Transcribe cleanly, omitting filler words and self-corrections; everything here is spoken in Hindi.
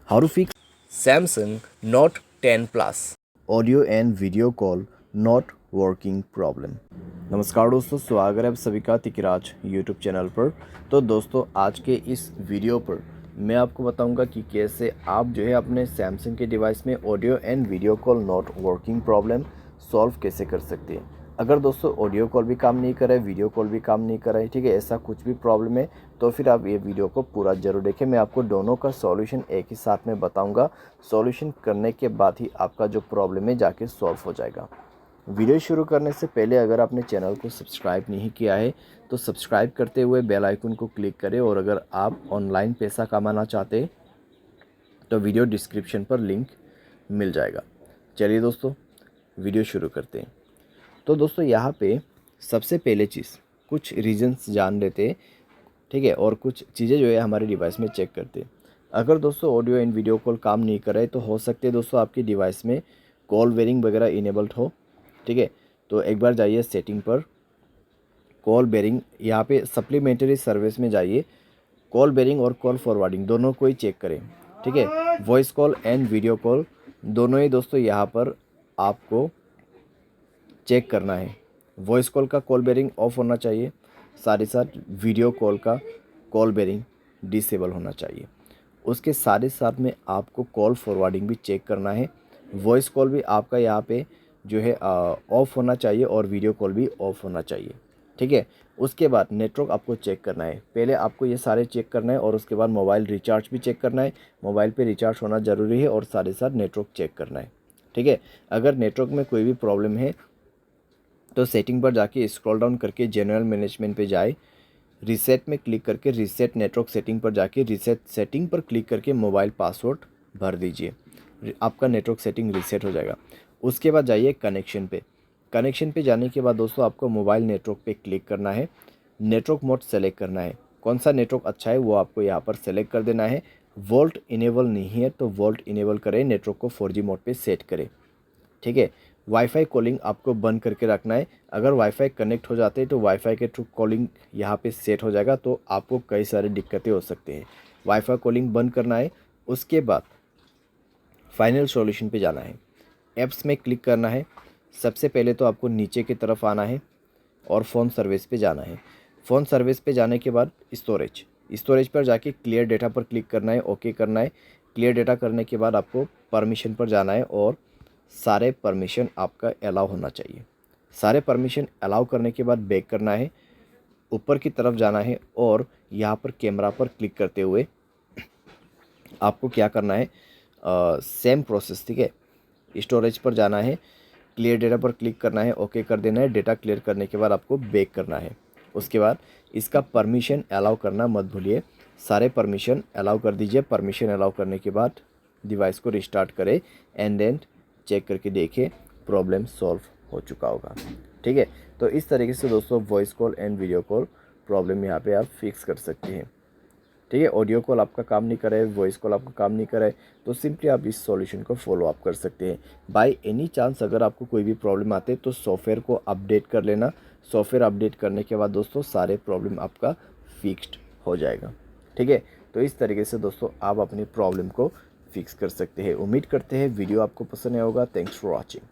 How to fix Samsung Note 10 Plus audio and video call not working problem। नमस्कार दोस्तों, स्वागत है आप सभी का तिकराज यूट्यूब चैनल पर। तो दोस्तों, आज के इस वीडियो पर मैं आपको बताऊंगा कि कैसे आप जो है अपने सैमसंग के डिवाइस में audio and video call not working problem solve कैसे कर सकते हैं। अगर दोस्तों ऑडियो कॉल भी काम नहीं कर रहा है, वीडियो कॉल भी काम नहीं कर रहा है, ठीक है, ऐसा कुछ भी प्रॉब्लम है तो फिर आप ये वीडियो को पूरा ज़रूर देखें। मैं आपको दोनों का सॉल्यूशन एक ही साथ में बताऊंगा। सॉल्यूशन करने के बाद ही आपका जो प्रॉब्लम है जाके सॉल्व हो जाएगा। वीडियो शुरू करने से पहले अगर आपने चैनल को सब्सक्राइब नहीं किया है तो सब्सक्राइब करते हुए बेल आइकन को क्लिक करें, और अगर आप ऑनलाइन पैसा कमाना चाहते हैं तो वीडियो डिस्क्रिप्शन पर लिंक मिल जाएगा। चलिए दोस्तों, वीडियो शुरू करते हैं। तो दोस्तों, यहाँ पे सबसे पहले चीज़ कुछ रीजंस जान लेते हैं, ठीक है, और कुछ चीज़ें जो है हमारे डिवाइस में चेक करते हैं। अगर दोस्तों ऑडियो एंड वीडियो कॉल काम नहीं कर रहा है तो हो सकते हैं दोस्तों आपकी डिवाइस में कॉल बेरिंग वगैरह इनेबल्ड हो, ठीक है। तो एक बार जाइए सेटिंग पर, कॉल बेरिंग, यहाँ पे सप्लीमेंट्री सर्विस में जाइए, कॉल बेरिंग और कॉल फॉरवर्डिंग दोनों को ही चेक करें, ठीक है। Voice call and video call दोनों ही दोस्तों यहाँ पर आपको चेक करना है। वॉइस कॉल का कॉल बेरिंग ऑफ होना चाहिए, साथ ही साथ वीडियो कॉल का कॉल बेरिंग डिसेबल होना चाहिए। उसके साथ ही साथ में आपको कॉल फॉरवर्डिंग भी चेक करना है। वॉइस कॉल भी आपका यहाँ पे जो है ऑफ होना चाहिए और वीडियो कॉल भी ऑफ होना चाहिए, ठीक है। उसके बाद नेटवर्क आपको चेक करना है। पहले आपको ये सारे चेक करना है और उसके बाद मोबाइल रिचार्ज भी चेक करना है। मोबाइल पे रिचार्ज होना ज़रूरी है और साथ ही साथ नेटवर्क चेक करना है, ठीक है। अगर नेटवर्क में कोई भी प्रॉब्लम है तो सेटिंग पर जाके स्क्रॉल डाउन करके जनरल मैनेजमेंट पे जाए, रीसेट में क्लिक करके रीसेट नेटवर्क सेटिंग पर जाके रीसेट सेटिंग पर क्लिक करके मोबाइल पासवर्ड भर दीजिए, आपका नेटवर्क सेटिंग रीसेट हो जाएगा। उसके बाद जाइए कनेक्शन पे। कनेक्शन पे जाने के बाद दोस्तों आपको मोबाइल नेटवर्क पे क्लिक करना है, नेटवर्क मोड सेलेक्ट करना है। कौन सा नेटवर्क अच्छा है वो आपको यहाँ पर सेलेक्ट कर देना है। वोल्ट इनेबल नहीं है तो वोल्ट इनेबल करें, नेटवर्क को 4G मोड पे सेट करें, ठीक है। वाईफाई कॉलिंग आपको बंद करके रखना है। अगर वाईफाई कनेक्ट हो जाते हैं तो वाईफाई के थ्रू कॉलिंग यहाँ पे सेट हो जाएगा, तो आपको कई सारी दिक्कतें हो सकती हैं। वाईफाई कॉलिंग बंद करना है। उसके बाद फाइनल सॉल्यूशन पे जाना है, ऐप्स में क्लिक करना है। सबसे पहले तो आपको नीचे की तरफ आना है और फ़ोन सर्विस पे जाना है। फ़ोन सर्विस पे जाने के बाद स्टोरेज पर जाके क्लियर डेटा पर क्लिक करना है, ओके करना है। क्लियर डेटा करने के बाद आपको परमिशन पर जाना है और सारे परमिशन आपका अलाउ होना चाहिए। सारे परमिशन अलाउ करने के बाद बैक करना है, ऊपर की तरफ जाना है और यहाँ पर कैमरा पर क्लिक करते हुए आपको क्या करना है, सेम प्रोसेस, ठीक है। स्टोरेज पर जाना है, क्लियर डेटा पर क्लिक करना है, ओके कर देना है। डेटा क्लियर करने के बाद आपको बैक करना है। उसके बाद इसका परमिशन अलाउ करना मत भूलिए, सारे परमिशन अलाउ कर दीजिए। परमिशन अलाउ करने के बाद डिवाइस को रिस्टार्ट करें एंड देन चेक करके देखिए प्रॉब्लम सॉल्व हो चुका होगा, ठीक है। तो इस तरीके से दोस्तों voice call and video call problem यहाँ पे आप फिक्स कर सकते हैं, ठीक है। ऑडियो कॉल आपका काम नहीं करे, वॉइस कॉल आपका काम नहीं करे तो सिंपली आप इस सॉल्यूशन को फॉलो अप कर सकते हैं। बाय एनी चांस अगर आपको कोई भी प्रॉब्लम आते तो सॉफ्टवेयर को अपडेट कर लेना। सॉफ्टवेयर अपडेट करने के बाद दोस्तों सारे प्रॉब्लम आपका फिक्स्ड हो जाएगा, ठीक है। तो इस तरीके से दोस्तों आप अपनी प्रॉब्लम को फिक्स कर सकते हैं। उम्मीद करते हैं वीडियो आपको पसंद आया होगा। Thanks for watching.